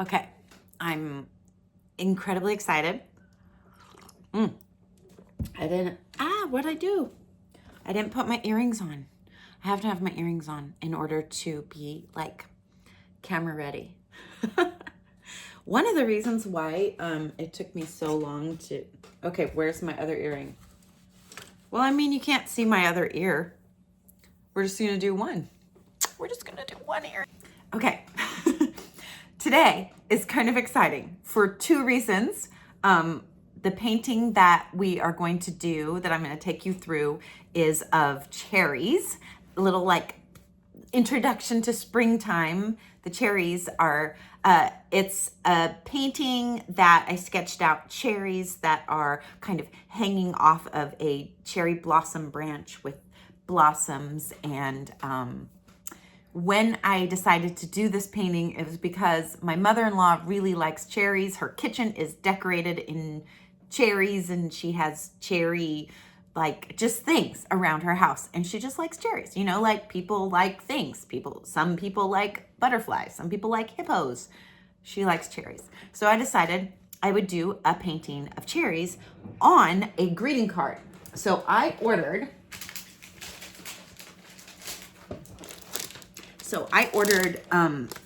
Okay, I'm incredibly excited. What'd I do? I didn't put my earrings on. I have to have my earrings on in order to be like camera ready. One of the reasons why it took me so long to, okay, where's my other earring? Well, I mean, you can't see my other ear. We're just gonna do one. We're just gonna do one ear. Okay. Today is kind of exciting for two reasons. The painting that we are going to do, that I'm going to take you through, is of cherries. A little like introduction to springtime. The cherries are, it's a painting that I sketched out cherries that are kind of hanging off of a cherry blossom branch with blossoms. And when I decided to do this painting, it was because my mother-in-law really likes cherries. Her kitchen is decorated in cherries, and she has cherry, like, just things around her house, and she just likes cherries. You know, like, people like things. Some people like butterflies, some people like hippos. She likes cherries. So I decided I would do a painting of cherries on a greeting card. So I ordered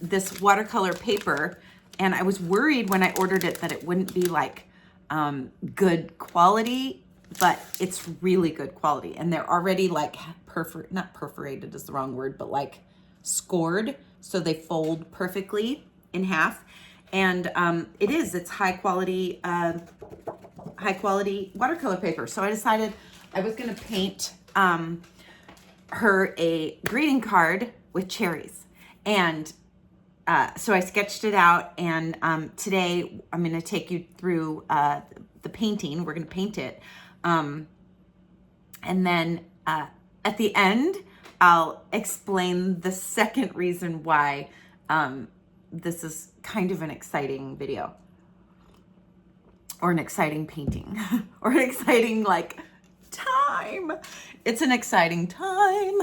this watercolor paper, and I was worried when I ordered it that it wouldn't be like good quality, but it's really good quality. And they're already like not perforated is the wrong word, but like scored, so they fold perfectly in half. And it's high quality watercolor paper. So I decided I was gonna paint her a greeting card with cherries. And so I sketched it out, and today I'm going to take you through the painting. We're going to paint it. And then at the end, I'll explain the second reason why this is kind of an exciting video, or an exciting painting, or an exciting like time. It's an exciting time.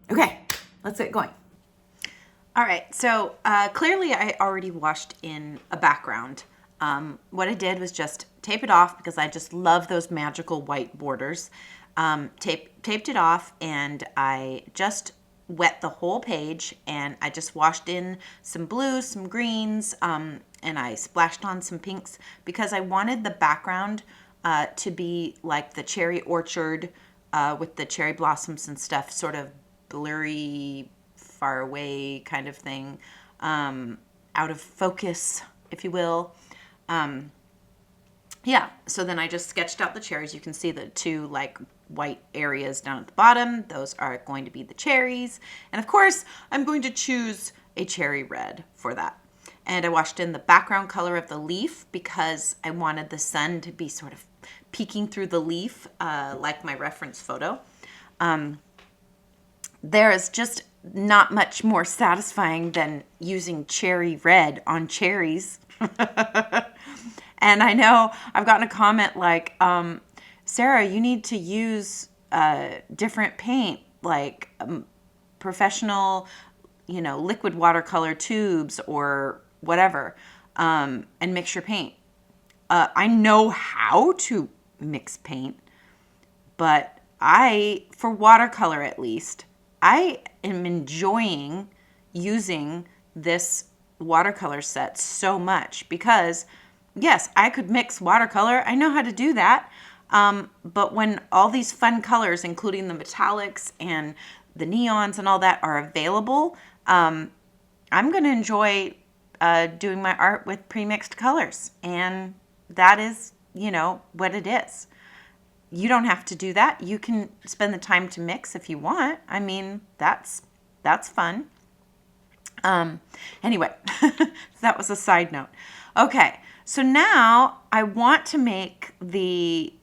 Okay, let's get going. All right, so clearly I already washed in a background. What I did was just tape it off because I just love those magical white borders. Taped it off, and I just wet the whole page, and I just washed in some blues, some greens, and I splashed on some pinks because I wanted the background to be like the cherry orchard with the cherry blossoms and stuff, sort of blurry, far away kind of thing, out of focus, if you will. Yeah, so then I just sketched out the cherries. You can see the two like white areas down at the bottom. Those are going to be the cherries. And of course, I'm going to choose a cherry red for that. And I washed in the background color of the leaf because I wanted the sun to be sort of peeking through the leaf, like my reference photo. There is just not much more satisfying than using cherry red on cherries. And I know I've gotten a comment like, Sarah, you need to use different paint, like professional, liquid watercolor tubes or whatever, and mix your paint. I know how to mix paint, but for watercolor at least, I am enjoying using this watercolor set so much because, yes, I could mix watercolor. I know how to do that. But when all these fun colors, including the metallics and the neons and all that, are available, I'm going to enjoy doing my art with pre-mixed colors. And that is, what it is. You don't have to do that. You can spend the time to mix if you want. I mean, that's fun. Anyway, that was a side note. Okay, so now I want to make the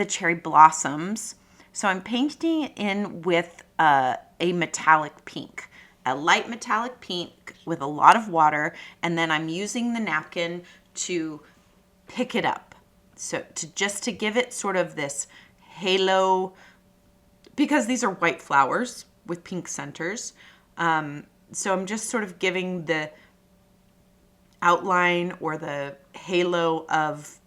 cherry blossoms. So I'm painting it in with a metallic pink, a light metallic pink with a lot of water, and then I'm using the napkin to pick it up. So to give it sort of this halo, because these are white flowers with pink centers. So I'm just sort of giving the outline or the halo of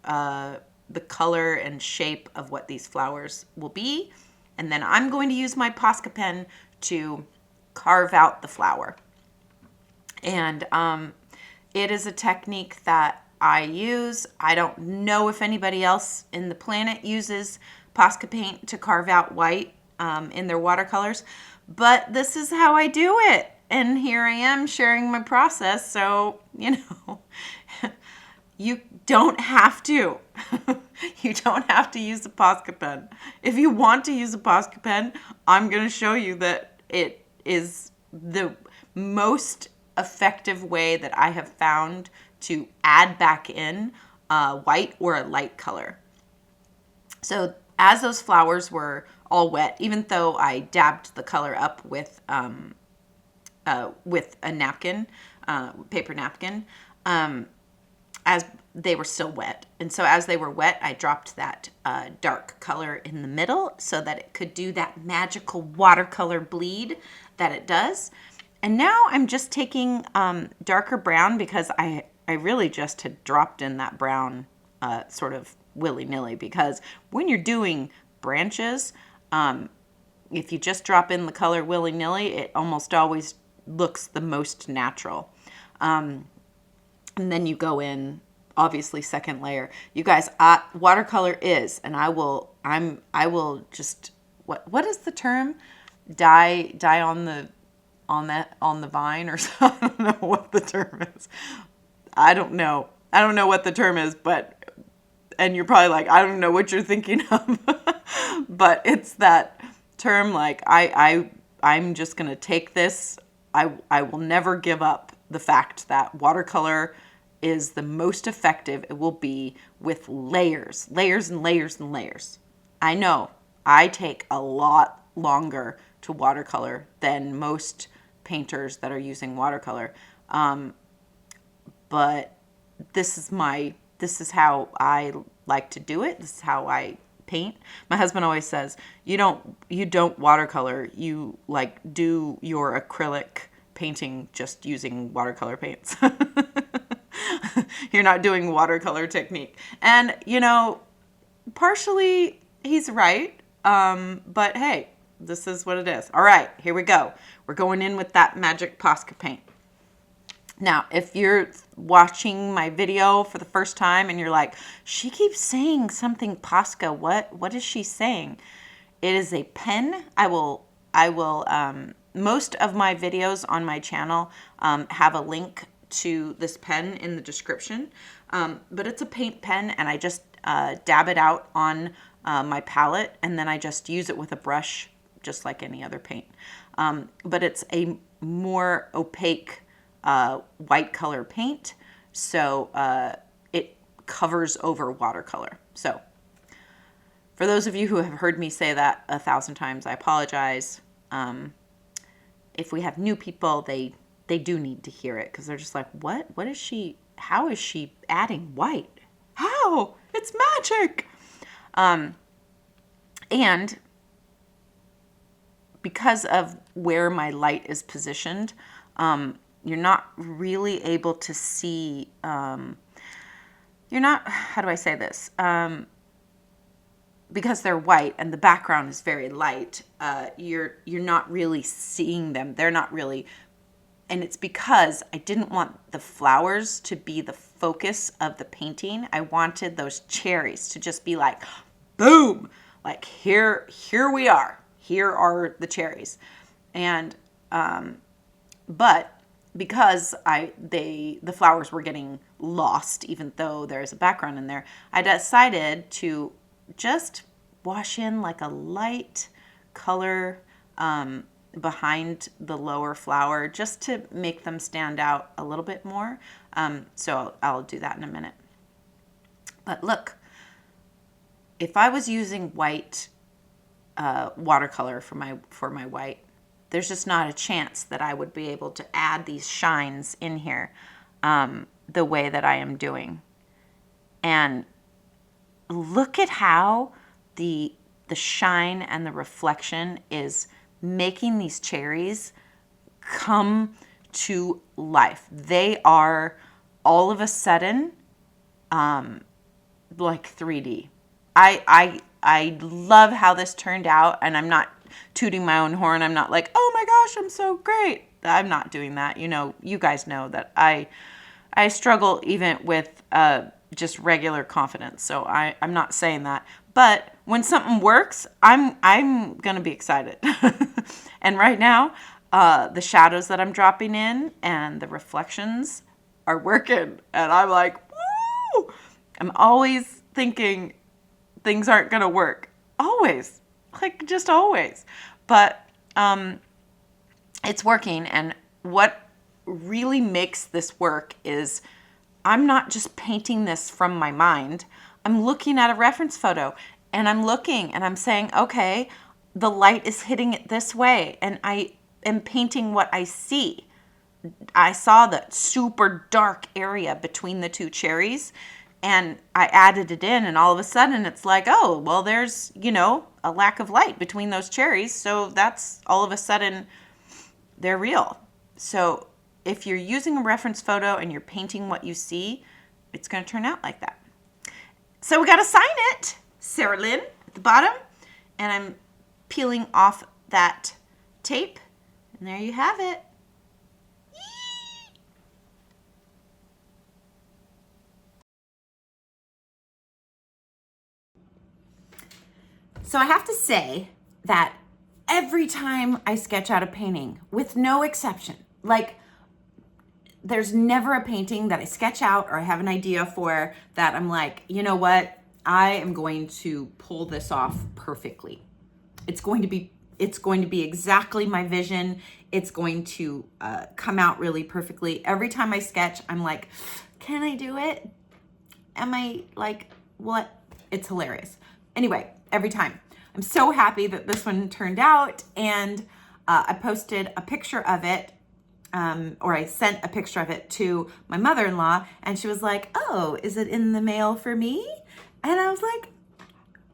the color and shape of what these flowers will be. And then I'm going to use my Posca pen to carve out the flower. And it is a technique that I use. I don't know if anybody else in the planet uses Posca paint to carve out white in their watercolors, but this is how I do it. And here I am sharing my process. So, you don't have to. You don't have to use a Posca pen. If you want to use a Posca pen, I'm going to show you that it is the most effective way that I have found to add back in white or a light color. So as those flowers were all wet, even though I dabbed the color up with a napkin, paper napkin, as they were still wet. And so as they were wet, I dropped that dark color in the middle so that it could do that magical watercolor bleed that it does. And now I'm just taking darker brown because I really just had dropped in that brown sort of willy-nilly, because when you're doing branches, if you just drop in the color willy-nilly, it almost always looks the most natural. And then you go in, obviously, second layer. You guys, watercolor is, and I will just, what is the term? Die on the vine, or something. I don't know what the term is. I don't know what the term is, and you're probably like, I don't know what you're thinking of, but it's that term, like, I'm just going to take this. I will never give up the fact that watercolor is the most effective it will be with layers and layers and layers. I know I take a lot longer to watercolor than most painters that are using watercolor. But this is how I like to do it. This is how I paint. My husband always says, you don't watercolor, you like do your acrylic painting just using watercolor paints. You're not doing watercolor technique. And partially he's right. But hey, this is what it is. All right, here we go. We're going in with that magic Posca paint. Now, if you're watching my video for the first time and you're like, she keeps saying something Posca, what is she saying? It is a pen. I will, most of my videos on my channel have a link to this pen in the description. But it's a paint pen, and I just dab it out on my palette, and then I just use it with a brush, just like any other paint. But it's a more opaque white color paint, so it covers over watercolor. So for those of you who have heard me say that 1,000 times, I apologize. If we have new people, they do need to hear it, because they're just like, what is she, how is she adding white? How? It's magic. And because of where my light is positioned, you're not really able to see, you're not, how do I say this? Because they're white and the background is very light, you're not really seeing them. They're not really, and it's because I didn't want the flowers to be the focus of the painting. I wanted those cherries to just be like, boom, like here we are. Here are the cherries. And, but because the flowers were getting lost, even though there's a background in there, I decided to just wash in like a light color behind the lower flower, just to make them stand out a little bit more. So I'll do that in a minute. But look, if I was using white watercolor for my white, there's just not a chance that I would be able to add these shines in here the way that I am doing. And look at how the shine and the reflection is making these cherries come to life. They are all of a sudden, like 3D. I love how this turned out, and I'm not tooting my own horn. I'm not like, oh my gosh, I'm so great. I'm not doing that. You know, you guys know that I struggle even with just regular confidence. So I'm not saying that. But when something works, I'm gonna be excited. And right now, the shadows that I'm dropping in and the reflections are working, and I'm like, woo! I'm always thinking things aren't gonna work. Always, like just always. But it's working, and what really makes this work is I'm not just painting this from my mind. I'm looking at a reference photo, and I'm looking and I'm saying, okay, the light is hitting it this way, and I am painting what I see. I saw the super dark area between the two cherries, and I added it in, and all of a sudden it's like, oh, well, there's, you know, a lack of light between those cherries, so that's all of a sudden they're real. So if you're using a reference photo and you're painting what you see, it's going to turn out like that. So we got to sign it, Sara Lynn, at the bottom, and I'm peeling off that tape, and there you have it. So I have to say that every time I sketch out a painting, with no exception, like there's never a painting that I sketch out or I have an idea for that I'm like, you know what, I am going to pull this off perfectly. It's going to be exactly my vision. It's going to come out really perfectly. Every time I sketch, I'm like, can I do it? Am I like, what? It's hilarious. Anyway, every time. I'm so happy that this one turned out, and I posted a picture of it, or I sent a picture of it to my mother-in-law, and she was like, oh, is it in the mail for me? And I was like,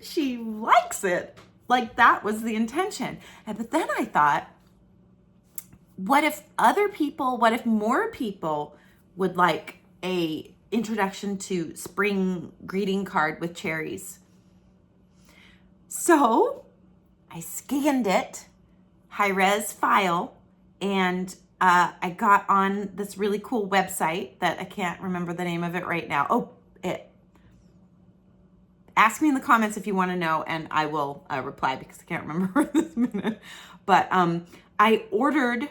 she likes it. Like, that was the intention. But then I thought, what if more people would like a introduction to spring greeting card with cherries? So I scanned it, high-res file, and I got on this really cool website that I can't remember the name of it right now. Ask me in the comments if you want to know, and I will reply because I can't remember this minute. But I ordered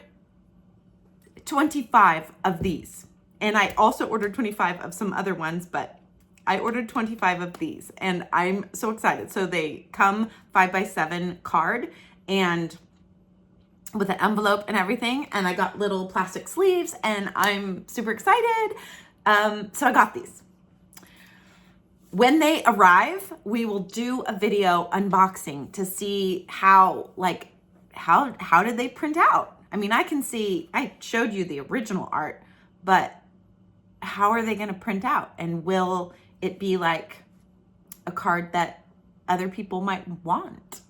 25 of these, and I also ordered 25 of some other ones, but I ordered 25 of these, and I'm so excited. So they come 5x7 card, and with an envelope and everything, and I got little plastic sleeves, and I'm super excited. So I got these. When they arrive, we will do a video unboxing to see how did they print out? I mean, I showed you the original art, but how are they gonna print out? And will it be like a card that other people might want?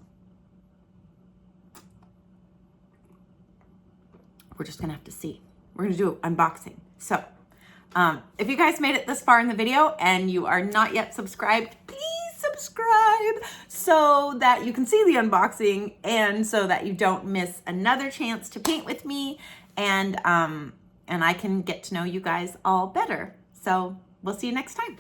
We're just gonna have to see. We're gonna do an unboxing. So if you guys made it this far in the video and you are not yet subscribed, please subscribe so that you can see the unboxing and so that you don't miss another chance to paint with me, and I can get to know you guys all better. So we'll see you next time.